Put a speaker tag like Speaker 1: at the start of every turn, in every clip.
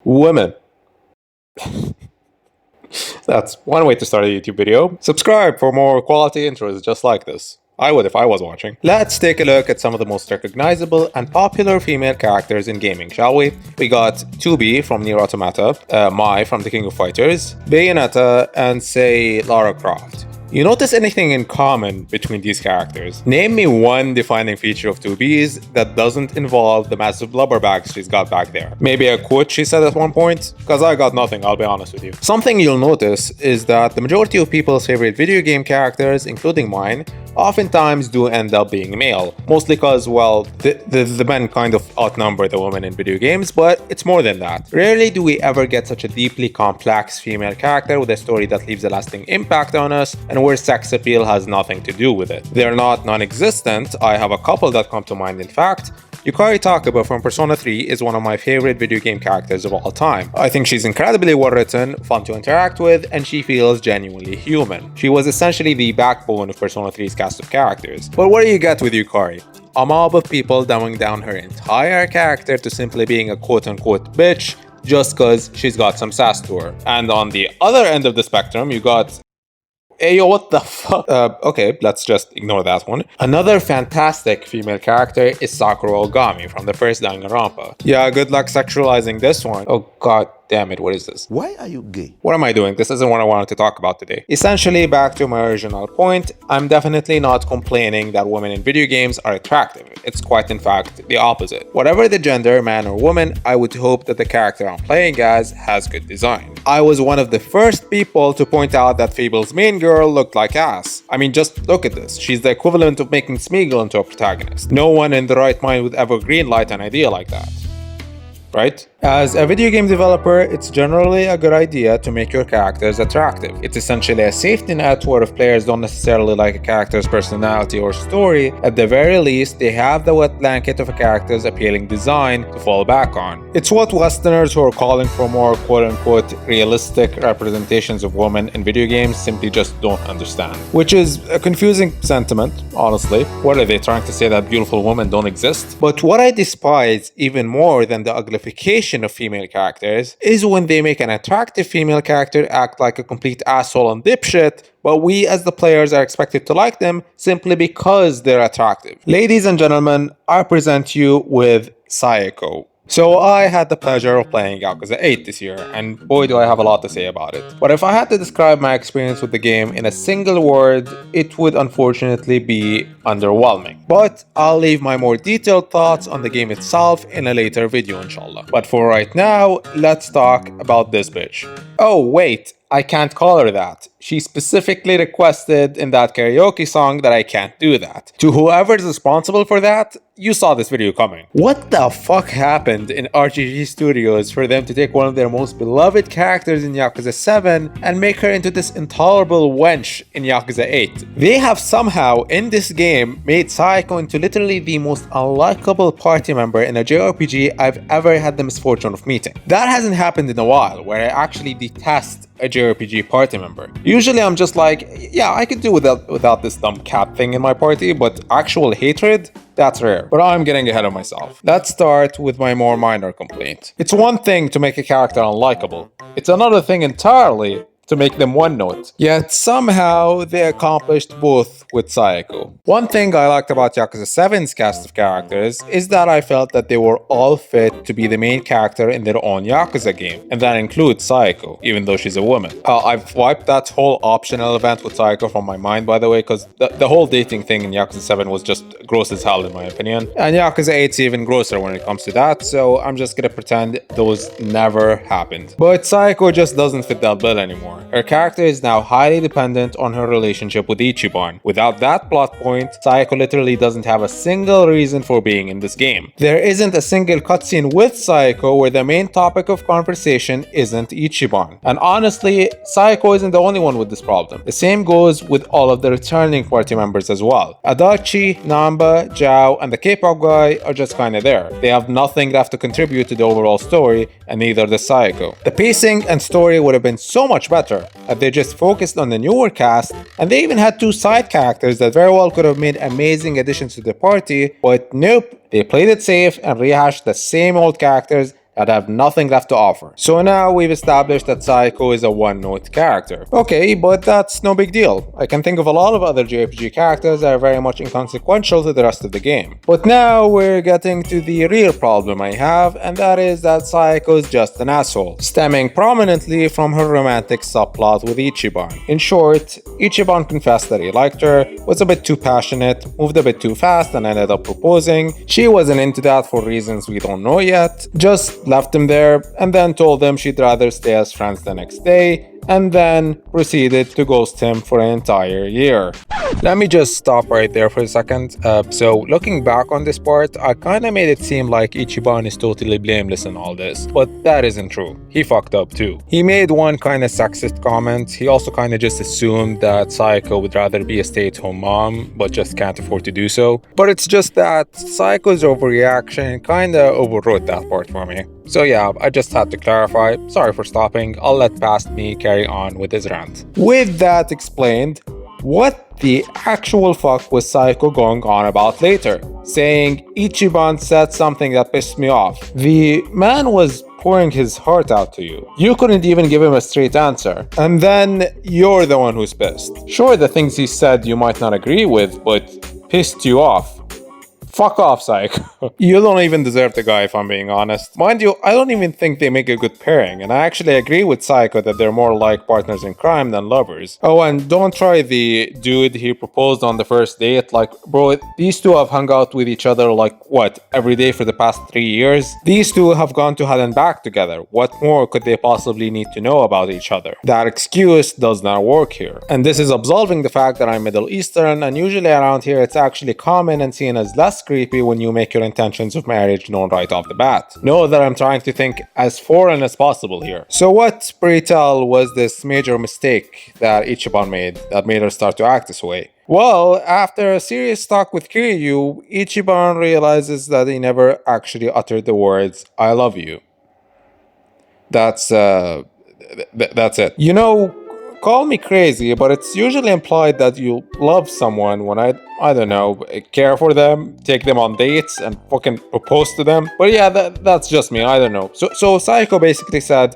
Speaker 1: Women. That's one way to start a YouTube video. Subscribe for more quality intros just like this. I would if I was watching. Let's take a look at some of the most recognizable and popular female characters in gaming, shall we? We got 2B from Nier Automata, Mai from The King of Fighters, Bayonetta, and say Lara Croft. You notice anything in common between these characters? Name me one defining feature of 2B's that doesn't involve the massive blubber bags she's got back there. Maybe a quote she said at one point? Cause I got nothing, I'll be honest with you. Something you'll notice is that the majority of people's favorite video game characters, including mine, oftentimes do end up being male. Mostly cause, well, the men kind of outnumber the women in video games, but it's more than that. Rarely do we ever get such a deeply complex female character with a story that leaves a lasting impact on us, and where sex appeal has nothing to do with it. They're not non-existent. I have a couple that come to mind in fact. Yukari Takuba from Persona 3 is one of my favorite video game characters of all time. I think she's incredibly well written, fun to interact with, and she feels genuinely human. She was essentially the backbone of Persona 3's cast of characters. But what do you get with Yukari? A mob of people dumbing down her entire character to simply being a quote-unquote bitch just cause she's got some sass to her. And on the other end of the spectrum, you got hey yo, what the fuck? Okay, let's just ignore that one. Another fantastic female character is Sakura Ogami from the first Danganronpa. Yeah, good luck sexualizing this one. Oh god damn it, what is this?
Speaker 2: Why are you gay?
Speaker 1: What am I doing? This isn't what I wanted to talk about today. Essentially, back to my original point, I'm definitely not complaining that women in video games are attractive. It's quite in fact the opposite. Whatever the gender, man or woman, I would hope that the character I'm playing as has good design. I was one of the first people to point out that Fable's main girl looked like ass. I mean, just look at this. She's the equivalent of making Smeagol into a protagonist. No one in the right mind would ever greenlight an idea like that. Right? As a video game developer, it's generally a good idea to make your characters attractive. It's essentially a safety net where if players don't necessarily like a character's personality or story, at the very least, they have the wet blanket of a character's appealing design to fall back on. It's what Westerners who are calling for more quote-unquote realistic representations of women in video games simply just don't understand. Which is a confusing sentiment, honestly. What are they trying to say, that beautiful women don't exist? But what I despise even more than the uglification of female characters is when they make an attractive female character act like a complete asshole and dipshit, but we as the players are expected to like them simply because they're attractive. Ladies and gentlemen, I present you with Saeko. So I had the pleasure of playing Yakuza 8 this year, and boy do I have a lot to say about it. But if I had to describe my experience with the game in a single word, it would unfortunately be underwhelming. But I'll leave my more detailed thoughts on the game itself in a later video inshallah. But for right now, let's talk about this bitch. Oh wait, I can't call her that. She specifically requested in that karaoke song that I can't do that. To whoever is responsible for that, you saw this video coming. What the fuck happened in RGG Studios for them to take one of their most beloved characters in Yakuza 7 and make her into this intolerable wench in Yakuza 8? They have somehow, in this game, made Saeko into literally the most unlikable party member in a JRPG I've ever had the misfortune of meeting. That hasn't happened in a while, where I actually detest a JRPG party member. Usually I'm just like, yeah, I could do without this dumb cat thing in my party, but actual hatred? That's rare. But I'm getting ahead of myself. Let's start with my more minor complaint. It's one thing to make a character unlikable. It's another thing entirely to make them one note. Yet somehow they accomplished both with Saeko. One thing I liked about Yakuza 7's cast of characters is that I felt that they were all fit to be the main character in their own Yakuza game, and that includes Saeko, even though she's a woman. I've wiped that whole optional event with Saeko from my mind, by the way, because the whole dating thing in Yakuza 7 was just gross as hell in my opinion, and Yakuza 8's even grosser when it comes to that, so I'm just gonna pretend those never happened. But Saeko just doesn't fit that bill anymore. Her character is now highly dependent on her relationship with Ichiban. Without that plot point, Saeko literally doesn't have a single reason for being in this game. There isn't a single cutscene with Saeko where the main topic of conversation isn't Ichiban. And honestly, Saeko isn't the only one with this problem. The same goes with all of the returning party members as well. Adachi, Namba, Jao, and the K-pop guy are just kinda there. They have nothing left to contribute to the overall story, and neither does Saeko. The pacing and story would have been so much better if they just focused on the newer cast, and they even had two side characters that very well could have made amazing additions to the party, but nope, they played it safe and rehashed the same old characters that have nothing left to offer. So now we've established that Saeko is a one-note character. Okay, but that's no big deal. I can think of a lot of other JRPG characters that are very much inconsequential to the rest of the game. But now we're getting to the real problem I have, and that is that Saeko is just an asshole, stemming prominently from her romantic subplot with Ichiban. In short, Ichiban confessed that he liked her, was a bit too passionate, moved a bit too fast, and ended up proposing. She wasn't into that for reasons we don't know yet, just left him there, and then told him she'd rather stay as friends the next day, and then proceeded to ghost him for an entire year. Let me just stop right there for a second. So looking back on this part, I kinda made it seem like Ichiban is totally blameless in all this, but that isn't true. He fucked up too. He made one kinda sexist comment. He also kinda just assumed that Saeko would rather be a stay-at-home mom, but just can't afford to do so. But it's just that Saeko's overreaction kinda overwrote that part for me. So yeah, I just had to clarify. Sorry for stopping. I'll let past me carry on with his rant. With that explained, what the actual fuck was Saeko going on about later? Saying Ichiban said something that pissed me off. The man was pouring his heart out to you. You couldn't even give him a straight answer. And then you're the one who's pissed. Sure, the things he said you might not agree with, but pissed you off. Fuck off, Saeko. You don't even deserve the guy, if I'm being honest. Mind you, I don't even think they make a good pairing, and I actually agree with Saeko that they're more like partners in crime than lovers. Oh, and don't try the dude he proposed on the first date. Like, bro, these two have hung out with each other like, what, every day for the past 3 years? These two have gone to hell and back together. What more could they possibly need to know about each other? That excuse does not work here. And this is absolving the fact that I'm Middle Eastern, and usually around here it's actually common and seen as less creepy when you make your intentions of marriage known right off the bat. Know that I'm trying to think as foreign as possible here. So what, pray tell, was this major mistake that Ichiban made that made her start to act this way? Well, after a serious talk with Kiryu, Ichiban realizes that he never actually uttered the words, "I love you." That's it. You know, call me crazy, but it's usually implied that you love someone when I don't know, care for them, take them on dates, and fucking propose to them. But yeah, that's just me, I don't know. So Saeko basically said,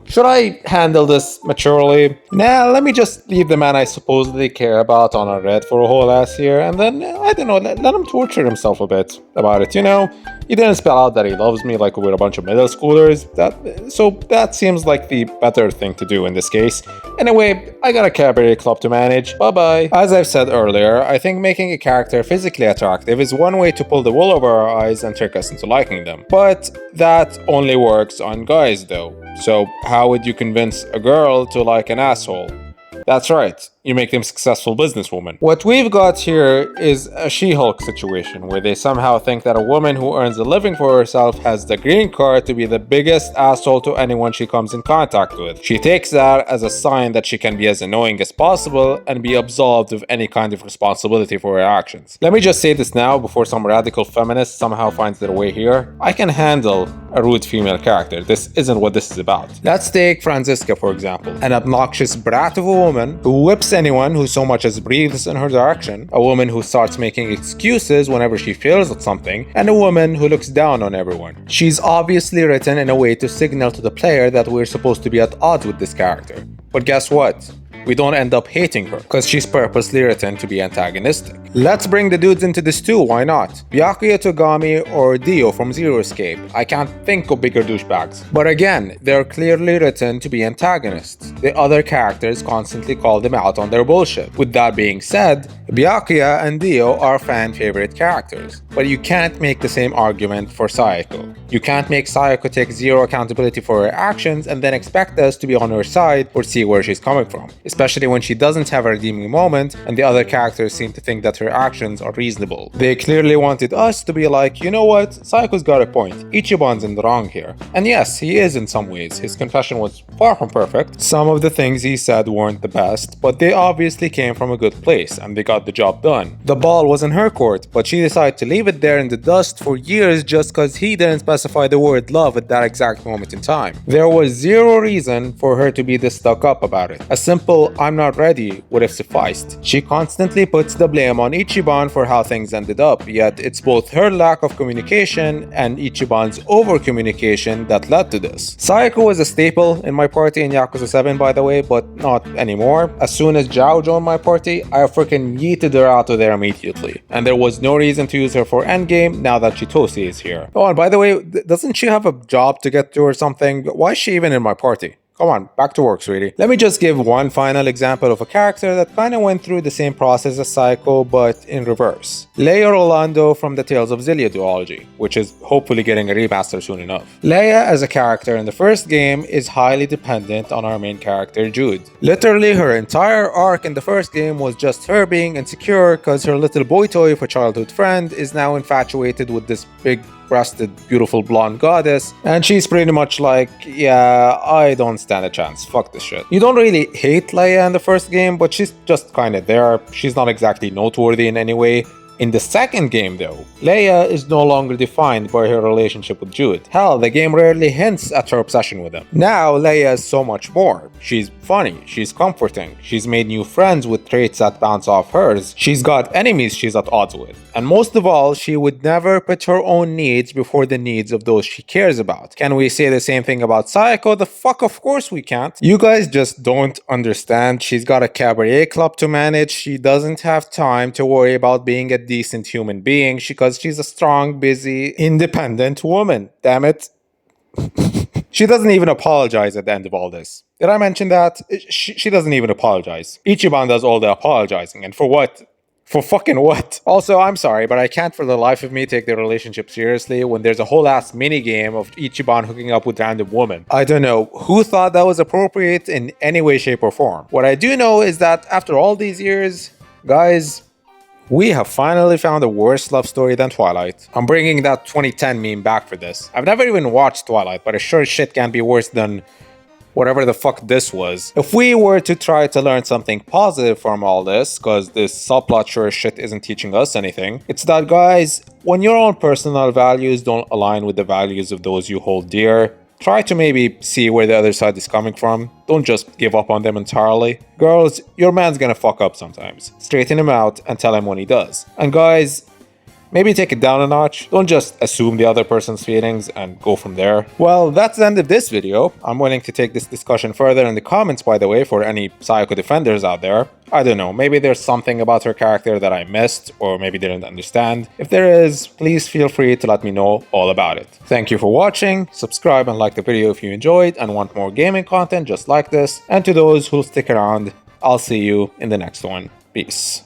Speaker 1: should I handle this maturely? Nah, let me just leave the man I supposedly care about on a red for a whole ass year, and then, I don't know, let him torture himself a bit about it, you know? He didn't spell out that he loves me like we're a bunch of middle schoolers. So that seems like the better thing to do in this case. Anyway, I got a cabaret club to manage. Bye-bye. As I've said earlier, I think making a character physically attractive is one way to pull the wool over our eyes and trick us into liking them. But that only works on guys though. So how would you convince a girl to like an asshole? That's right, you make them successful businesswomen. What we've got here is a She-Hulk situation where they somehow think that a woman who earns a living for herself has the green card to be the biggest asshole to anyone she comes in contact with. She takes that as a sign that she can be as annoying as possible and be absolved of any kind of responsibility for her actions. Let me just say this now before some radical feminist somehow finds their way here. I can handle a rude female character. This isn't what this is about. Let's take Franziska for example. An obnoxious brat of a woman who whips anyone who so much as breathes in her direction, a woman who starts making excuses whenever she fails at something, and a woman who looks down on everyone. She's obviously written in a way to signal to the player that we're supposed to be at odds with this character. But guess what? We don't end up hating her, because she's purposely written to be antagonistic. Let's bring the dudes into this too, why not? Byakuya Togami or Dio from Zero Escape. I can't think of bigger douchebags. But again, they're clearly written to be antagonists. The other characters constantly call them out on their bullshit. With that being said, Byakuya and Dio are fan favorite characters. But you can't make the same argument for Saeko. You can't make Saeko take zero accountability for her actions and then expect us to be on her side or see where she's coming from. Especially when she doesn't have a redeeming moment and the other characters seem to think that her actions are reasonable. They clearly wanted us to be like, you know what, Saeko's got a point, Ichiban's in the wrong here. And yes, he is in some ways, his confession was far from perfect. Some of the things he said weren't the best, but they obviously came from a good place and they got the job done. The ball was in her court, but she decided to leave it there in the dust for years just cause he didn't specify the word love at that exact moment in time. There was zero reason for her to be this stuck up about it. A simple simple "I'm not ready" would have sufficed. She constantly puts the blame on Ichiban for how things ended up, yet it's both her lack of communication and Ichiban's over-communication that led to this. Saeko was a staple in my party in Yakuza 7, by the way, but not anymore. As soon as Zhao joined my party, I freaking yeeted her out of there immediately. And there was no reason to use her for endgame now that Chitose is here. Oh, and by the way, doesn't she have a job to get to or something? Why is she even in my party? Come on, back to work, sweetie. Let me just give one final example of a character that kinda went through the same process as Saeko, but in reverse. Leia Rolando from the Tales of Xillia duology, which is hopefully getting a remaster soon enough. Leia as a character in the first game is highly dependent on our main character, Jude. Literally, her entire arc in the first game was just her being insecure because her little boy toy of a childhood friend is now infatuated with this big-breasted, beautiful blonde goddess, and she's pretty much like, yeah, I don't stand a chance, fuck this shit. You don't really hate Leia in the first game, but she's just kinda there. She's not exactly noteworthy in any way. In the second game though, Leia is no longer defined by her relationship with Jude. Hell, the game rarely hints at her obsession with him. Now, Leia is so much more. She's funny, she's comforting, she's made new friends with traits that bounce off hers, she's got enemies she's at odds with. And most of all, she would never put her own needs before the needs of those she cares about. Can we say the same thing about Saeko? The fuck, of course we can't. You guys just don't understand. She's got a cabaret club to manage. She doesn't have time to worry about being a decent human being because she's a strong, busy, independent woman. Damn it. She doesn't even apologize at the end of all this. Did I mention that? She doesn't even apologize. Ichiban does all the apologizing. And for what? For fucking what? Also, I'm sorry, but I can't for the life of me take their relationship seriously when there's a whole ass minigame of Ichiban hooking up with random women. I don't know who thought that was appropriate in any way, shape, or form. What I do know is that after all these years, guys, we have finally found a worse love story than Twilight. I'm bringing that 2010 meme back for this. I've never even watched Twilight, but it sure as shit can't be worse than whatever the fuck this was. If we were to try to learn something positive from all this, cause this subplot sure as shit isn't teaching us anything, it's that, guys, when your own personal values don't align with the values of those you hold dear, try to maybe see where the other side is coming from. Don't just give up on them entirely. Girls, your man's gonna fuck up sometimes. Straighten him out and tell him when he does. And guys, maybe take it down a notch. Don't just assume the other person's feelings and go from there. Well, that's the end of this video. I'm willing to take this discussion further in the comments, by the way, for any Saeko defenders out there. I don't know, maybe there's something about her character that I missed, or maybe didn't understand. If there is, please feel free to let me know all about it. Thank you for watching. Subscribe and like the video if you enjoyed and want more gaming content just like this. And to those who'll stick around, I'll see you in the next one. Peace.